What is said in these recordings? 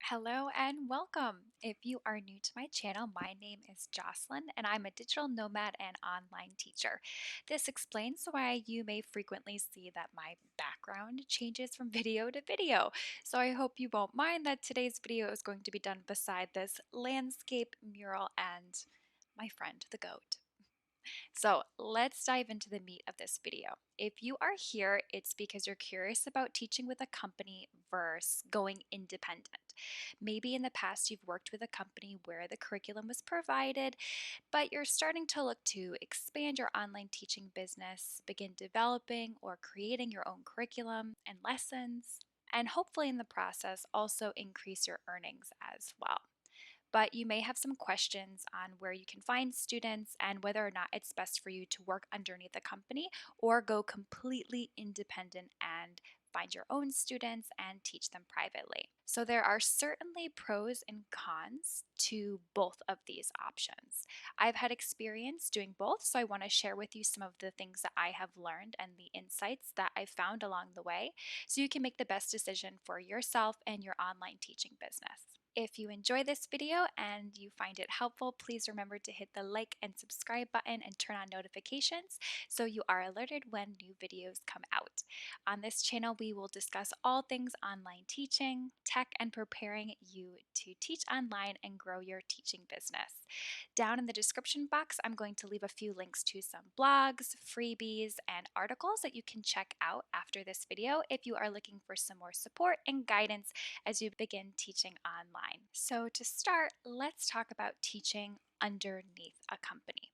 Hello and welcome. If you are new to my channel, my name is Jocelyn and I'm a digital nomad and online teacher. This explains why you may frequently see that my background changes from video to video. So I hope you won't mind that today's video is going to be done beside this landscape mural and my friend the goat. So let's dive into the meat of this video. If you are here, it's because you're curious about teaching with a company versus going independent. Maybe in the past you've worked with a company where the curriculum was provided, but you're starting to look to expand your online teaching business, begin developing or creating your own curriculum and lessons, and hopefully in the process also increase your earnings as well. But you may have some questions on where you can find students and whether or not it's best for you to work underneath a company or go completely independent and find your own students and teach them privately. So there are certainly pros and cons to both of these options. I've had experience doing both, so I want to share with you some of the things that I have learned and the insights that I've found along the way so you can make the best decision for yourself and your online teaching business. If you enjoy this video and you find it helpful, please remember to hit the like and subscribe button and turn on notifications so you are alerted when new videos come out. On this channel, we will discuss all things online teaching, tech, and preparing you to teach online and grow your teaching business. Down in the description box, I'm going to leave a few links to some blogs, freebies, and articles that you can check out after this video if you are looking for some more support and guidance as you begin teaching online. So to start, let's talk about teaching underneath a company.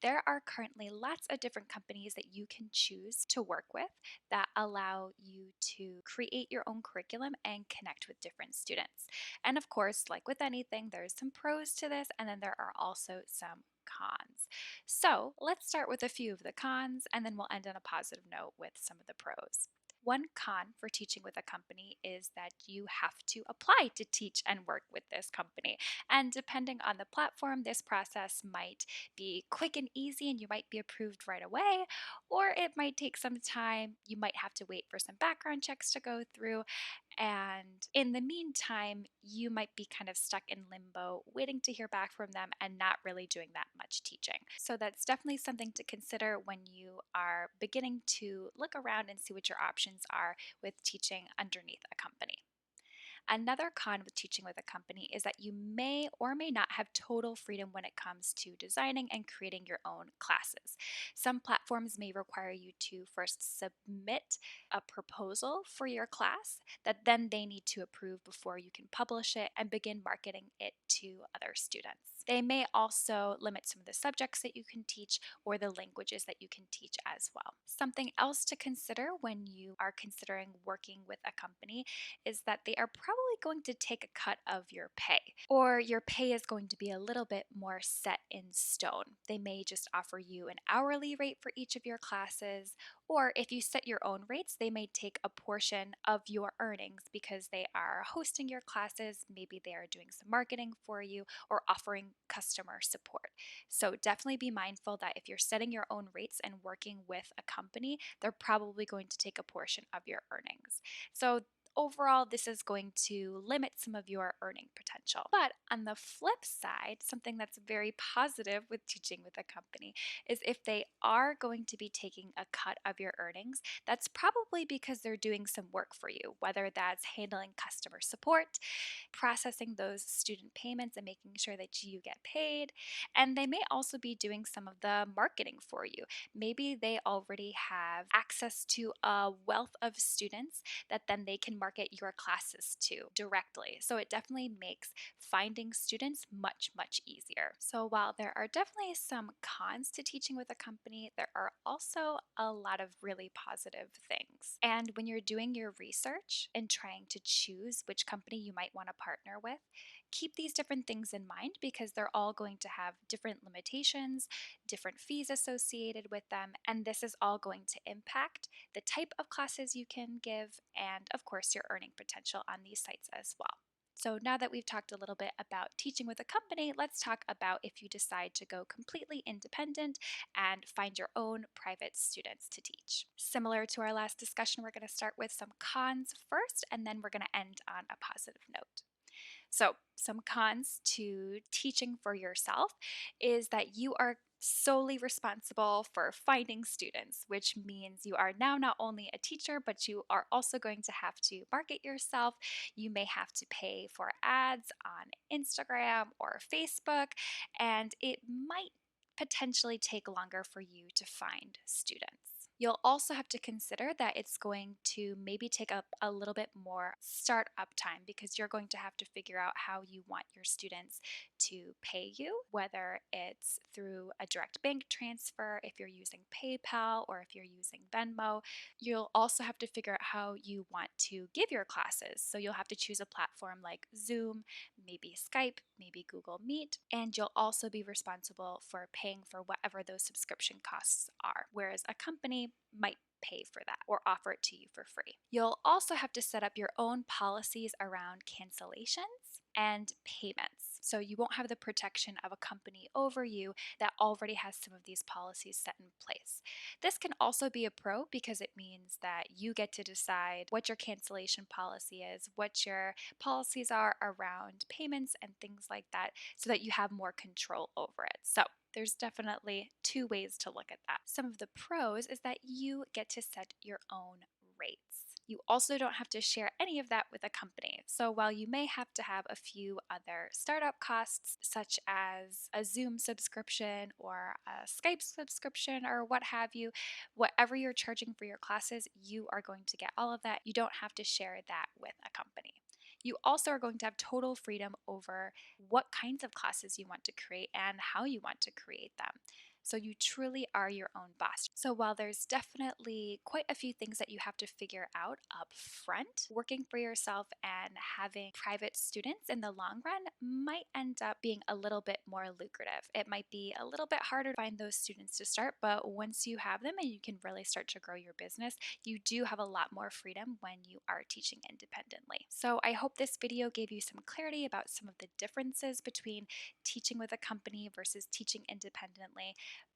There are currently lots of different companies that you can choose to work with that allow you to create your own curriculum and connect with different students. And of course, like with anything, there's some pros to this, and then there are also some cons. So let's start with a few of the cons, and then we'll end on a positive note with some of the pros. One con for teaching with a company is that you have to apply to teach and work with this company. And depending on the platform, this process might be quick and easy and you might be approved right away, or it might take some time. You might have to wait for some background checks to go through. And in the meantime, you might be kind of stuck in limbo, waiting to hear back from them and not really doing that much teaching. So that's definitely something to consider when you are beginning to look around and see what your options are with teaching underneath a company. Another con with teaching with a company is that you may or may not have total freedom when it comes to designing and creating your own classes. Some platforms may require you to first submit a proposal for your class that then they need to approve before you can publish it and begin marketing it to other students. They may also limit some of the subjects that you can teach or the languages that you can teach as well. Something else to consider when you are considering working with a company is that they are probably going to take a cut of your pay, or your pay is going to be a little bit more set in stone. They may just offer you an hourly rate for each of your classes, or if you set your own rates, they may take a portion of your earnings because they are hosting your classes. Maybe they are doing some marketing for you or offering customer support. So definitely be mindful that if you're setting your own rates and working with a company, they're probably going to take a portion of your earnings. So overall, this is going to limit some of your earning potential. But on the flip side, something that's very positive with teaching with a company is if they are going to be taking a cut of your earnings, that's probably because they're doing some work for you, whether that's handling customer support, processing those student payments and making sure that you get paid. And they may also be doing some of the marketing for you. Maybe they already have access to a wealth of students that then they can market your classes to directly. So it definitely makes finding students much, much easier. So while there are definitely some cons to teaching with a company, there are also a lot of really positive things. And when you're doing your research and trying to choose which company you might want to partner with, keep these different things in mind because they're all going to have different limitations, different fees associated with them, and this is all going to impact the type of classes you can give and, of course, your earning potential on these sites as well. So now that we've talked a little bit about teaching with a company, let's talk about if you decide to go completely independent and find your own private students to teach. Similar to our last discussion, we're going to start with some cons first, and then we're going to end on a positive note. So, some cons to teaching for yourself is that you are solely responsible for finding students, which means you are now not only a teacher, but you are also going to have to market yourself. You may have to pay for ads on Instagram or Facebook, and it might potentially take longer for you to find students. You'll also have to consider that it's going to maybe take up a little bit more startup time because you're going to have to figure out how you want your students to pay you, whether it's through a direct bank transfer, if you're using PayPal, or if you're using Venmo. You'll also have to figure out how you want to give your classes. So you'll have to choose a platform like Zoom, maybe Skype, maybe Google Meet, and you'll also be responsible for paying for whatever those subscription costs are, whereas a company might pay for that or offer it to you for free. You'll also have to set up your own policies around cancellations and payments. So you won't have the protection of a company over you that already has some of these policies set in place. This can also be a pro because it means that you get to decide what your cancellation policy is, what your policies are around payments and things like that, so that you have more control over it. So there's definitely two ways to look at that. Some of the pros is that you get to set your own rates. You also don't have to share any of that with a company. So while you may have to have a few other startup costs, such as a Zoom subscription or a Skype subscription or what have you, whatever you're charging for your classes, you are going to get all of that. You don't have to share that with a company. You also are going to have total freedom over what kinds of classes you want to create and how you want to create them. So you truly are your own boss. So while there's definitely quite a few things that you have to figure out up front, working for yourself and having private students in the long run might end up being a little bit more lucrative. It might be a little bit harder to find those students to start, but once you have them and you can really start to grow your business, you do have a lot more freedom when you are teaching independently. So I hope this video gave you some clarity about some of the differences between teaching with a company versus teaching independently.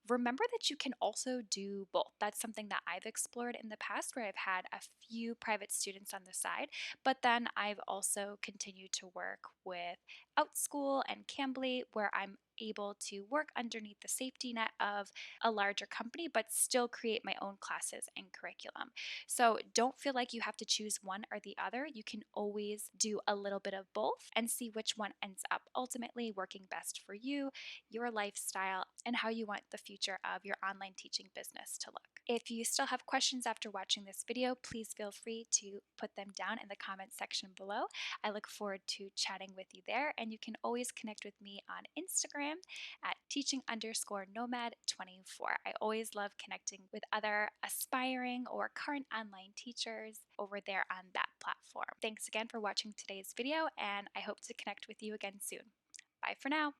Remember that you can also do both. That's something that I've explored in the past where I've had a few private students on the side, but then I've also continued to work with OutSchool and Cambly where I'm able to work underneath the safety net of a larger company but still create my own classes and curriculum. So don't feel like you have to choose one or the other. You can always do a little bit of both and see which one ends up ultimately working best for you, your lifestyle, and how you want the future of your online teaching business to look. If you still have questions after watching this video, please feel free to put them down in the comments section below. I look forward to chatting with you there, and you can always connect with me on Instagram at teaching_nomad24. I always love connecting with other aspiring or current online teachers over there on that platform. Thanks again for watching today's video, and I hope to connect with you again soon. Bye for now.